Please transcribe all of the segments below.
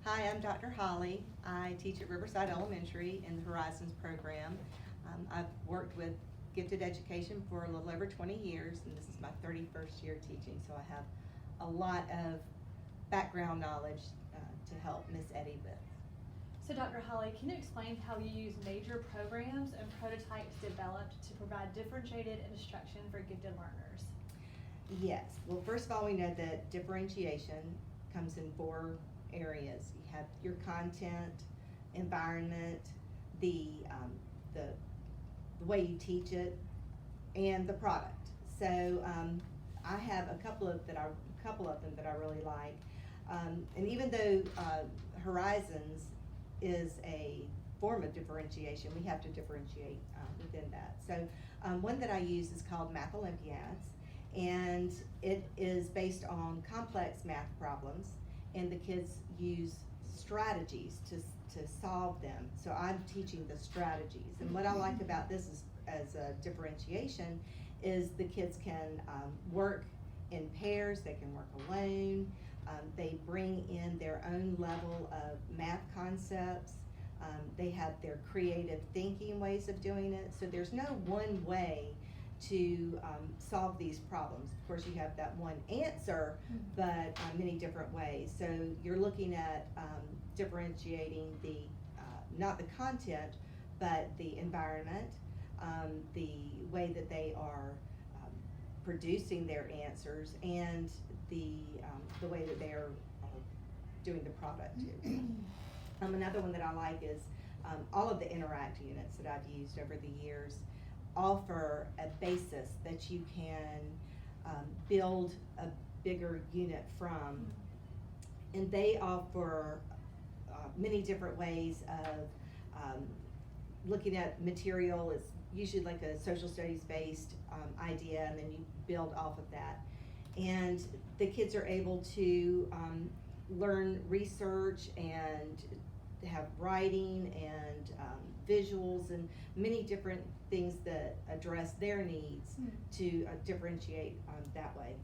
Hi, I'm Dr. Holly. I teach at Riverside Elementary in the Horizons program. I've worked with gifted education for a little over 20 years, and this is my 31st year teaching, so I have a lot of background knowledge to help Miss Eddie with. So Dr. Holly, can you explain how you use major programs and prototypes developed to provide differentiated instruction for gifted learners? Yes. Well, first of all, we know that differentiation comes in 4 areas. You have your content, environment, the way you teach it, and the product. So I have a couple of them that I really like. And even though Horizons is a form of differentiation, we have to differentiate within that. So one that I use is called Math Olympiads, and it is based on complex math problems, and the kids use strategies to solve them. So I'm teaching the strategies, and what I like about this is, as a differentiation, is the kids can work in pairs, they can work alone, they bring in their own level of math concepts, they have their creative thinking ways of doing it, so there's no one way to solve these problems. Of course, you have that one answer, but many different ways. So you're looking at differentiating the, not the content, but the environment, the way that they are producing their answers, and the way that they're doing the product too. Another one that I like is all of the Interact units that I've used over the years offer a basis that you can build a bigger unit from, and they offer many different ways of looking at material. It's usually like a social studies based idea, and then you build off of that, and the kids are able to learn research and have writing and visuals and many different things that address their needs to differentiate that way.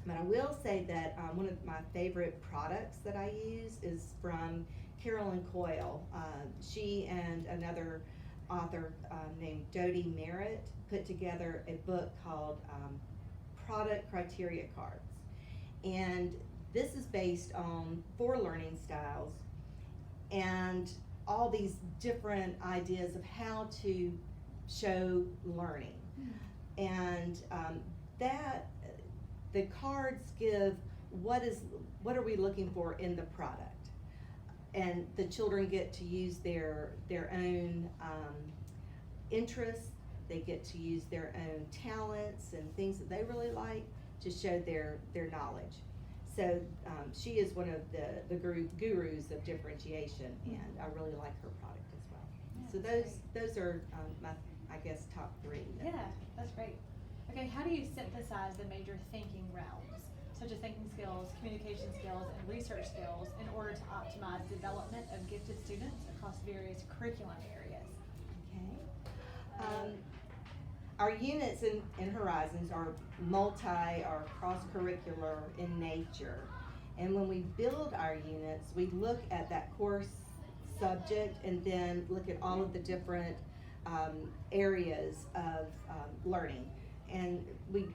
But I will say that one of my favorite products that I use is from Carolyn Coyle. She and another author named Dodie Merritt put together a book called Product Criteria Cards. And this is based on 4 learning styles and all these different ideas of how to show learning. And that the cards give what are we looking for in the product, and the children get to use their own interests. They get to use their own talents and things that they really like to show their knowledge. So she is one of the gurus of differentiation, and I really like her product as well. Yeah, so those are my, I guess, top 3. Yeah, that's great. Okay, how do you synthesize the major thinking realms, such as thinking skills, communication skills, and research skills, in order to optimize development of gifted students across various curriculum areas? Okay. Our units in Horizons are or cross-curricular in nature. And when we build our units, we look at that course subject and then look at all of the different areas of learning. And we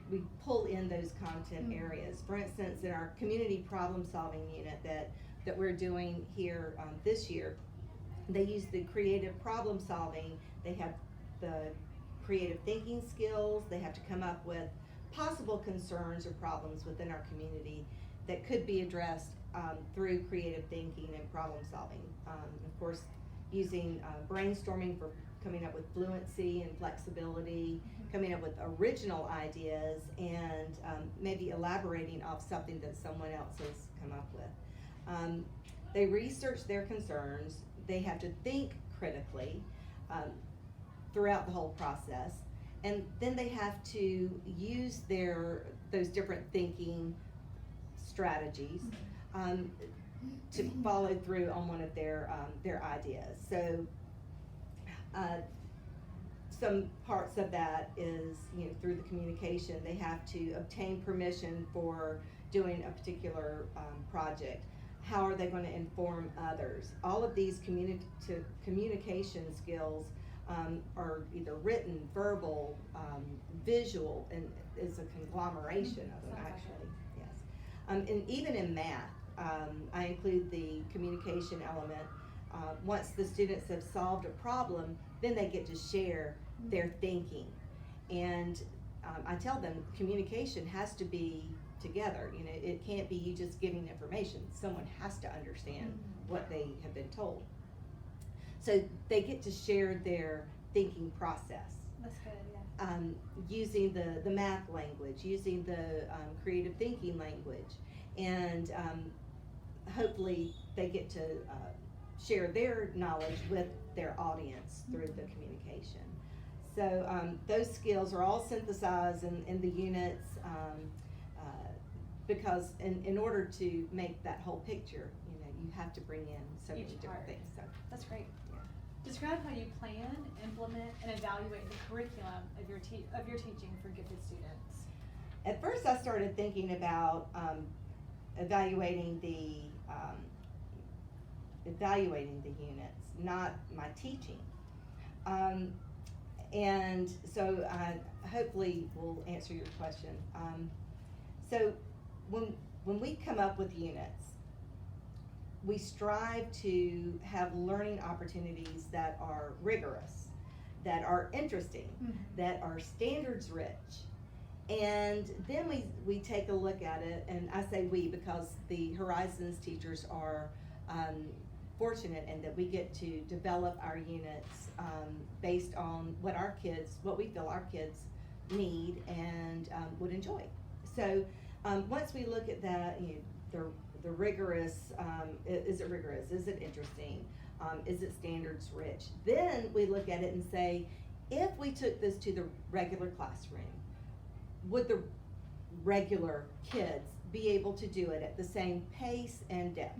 pull in those content areas. For instance, in our community problem solving unit that we're doing here this year, they use the creative problem solving. They have the creative thinking skills. They have to come up with possible concerns or problems within our community that could be addressed through creative thinking and problem solving. Of course, using brainstorming for coming up with fluency and flexibility, coming up with original ideas, and maybe elaborating off something that someone else has come up with. They research their concerns. They have to think critically throughout the whole process, and then they have to use those different thinking strategies to follow through on one of their ideas. So some parts of that is, through the communication, they have to obtain permission for doing a particular project. How are they going to inform others? All of these communication skills are either written, verbal, visual, and it's a conglomeration of them, Sounds like actually. Yes. And even in math, I include the communication element. Once the students have solved a problem, then they get to share their thinking. And I tell them communication has to be together. You know, it can't be you just giving information. Someone has to understand what they have been told. So they get to share their thinking process. That's good, yeah. Using the math language, using the creative thinking language, and hopefully they get to share their knowledge with their audience through the communication. So those skills are all synthesized in the units because in order to make that whole picture, you know, you have to bring in so many Each different part. things. So That's great. yeah. Describe how you plan, implement, and evaluate the curriculum of your teaching for gifted students. At first, I started thinking about evaluating the units, not my teaching. And so I hopefully will answer your question. So when we come up with units, we strive to have learning opportunities that are rigorous, that are interesting, that are standards rich. And then we take a look at it, and I say we because the Horizons teachers are fortunate in that we get to develop our units based on what we feel our kids need and would enjoy. So once we look at that, you know, the rigorous, is it rigorous? Is it interesting? Is it standards rich? Then we look at it and say, if we took this to the regular classroom, would the regular kids be able to do it at the same pace and depth?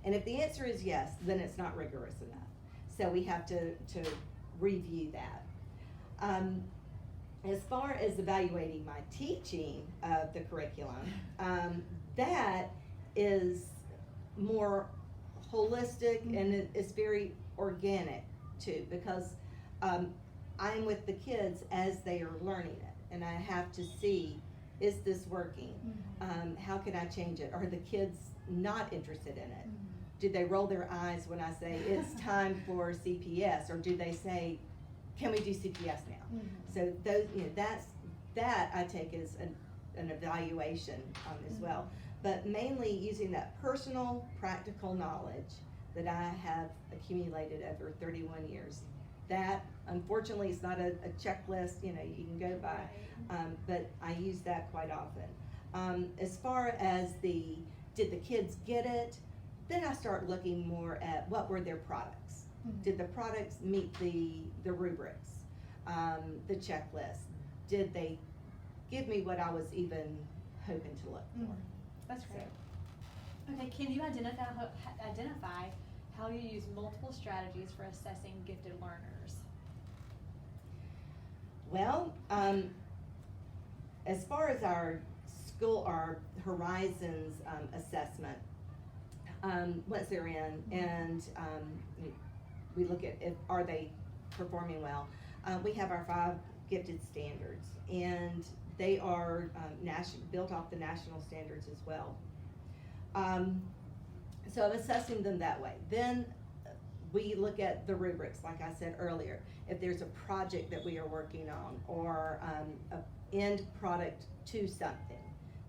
And if the answer is yes, then it's not rigorous enough. So we have to review that. As far as evaluating my teaching of the curriculum, that is more holistic and it's very organic too, because I'm with the kids as they are learning it, and I have to see, is this working? How can I change it? Are the kids not interested in it? Do they roll their eyes when I say it's time for CPS, or do they say, can we do CPS now? So those, you know, that I take as an evaluation as well, but mainly using that personal, practical knowledge that I have accumulated over 31 years. That, unfortunately, is not a checklist, you know, you can go by, but I use that quite often. As far as did the kids get it? Then I start looking more at what were their products. Did the products meet the rubrics, the checklist? Did they give me what I was even hoping to look for? That's great. Okay, can you identify how you use multiple strategies for assessing gifted learners? Well, as far as our Horizons assessment, once they're in, and we look at are they performing well. We have our 5 gifted standards, and they are built off the national standards as well. So I'm assessing them that way. Then we look at the rubrics, like I said earlier. If there's a project that we are working on, or an end product to something,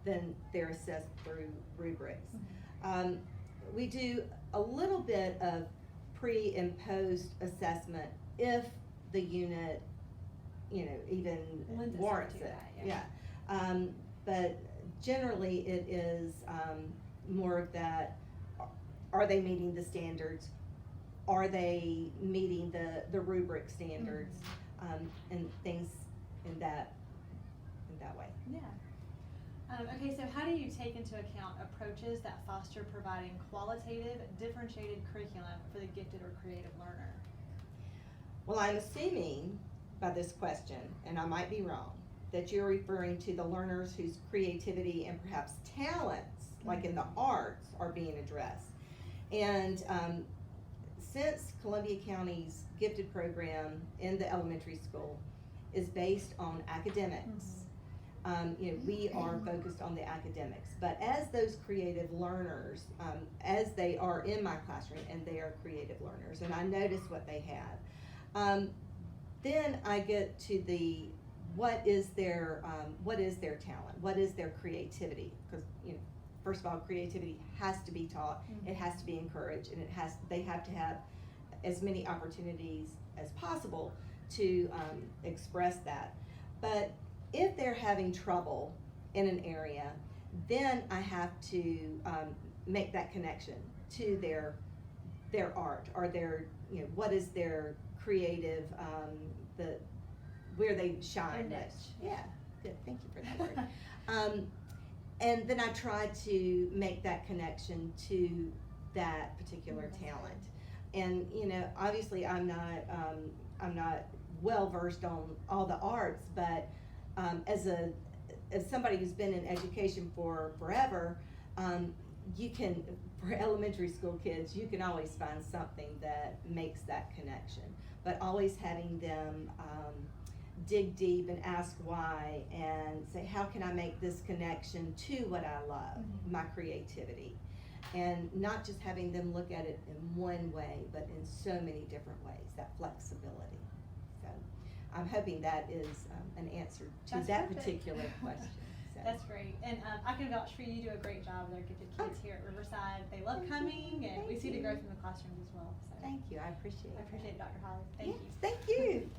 then they're assessed through rubrics. We do a little bit of pre and post assessment if the unit, you know, even warrants it. But generally it is more of that, are they meeting the standards? Are they meeting the rubric standards? And things in that way. Yeah. Okay, so how do you take into account approaches that foster providing qualitative, differentiated curriculum for the gifted or creative learner? Well, I'm assuming by this question, and I might be wrong, that you're referring to the learners whose creativity and perhaps talents, like in the arts, are being addressed. And since Columbia County's gifted program in the elementary school is based on academics, we are focused on the academics. But as those creative learners, as they are in my classroom, and they are creative learners, and I notice what they have, then I get to the what is their talent, what is their creativity? Because first of all, creativity has to be taught, it has to be encouraged, and they have to have as many opportunities as possible to express that. But if they're having trouble in an area, then I have to make that connection to their art, or their what is their creative where they shine. Their niche. Yeah, good. Thank you for that word. And then I try to make that connection to that particular talent. And obviously I'm not well versed on all the arts, but as somebody who's been in education for forever, you can, for elementary school kids, you can always find something that makes that connection. But always having them dig deep and ask why, and say, how can I make this connection to what I love, my creativity? And not just having them look at it in one way, but in so many different ways, that flexibility. So I'm hoping that is an answer to That's that perfect. particular question. So. That's great, and I can vouch for you. You do a great job with our gifted kids here at Riverside. They love Thank coming, you. and we Thank see the you. growth in the classrooms as well. So Thank you, I appreciate I it. appreciate it, Dr. Holly. Thank Yes, you. Thank you.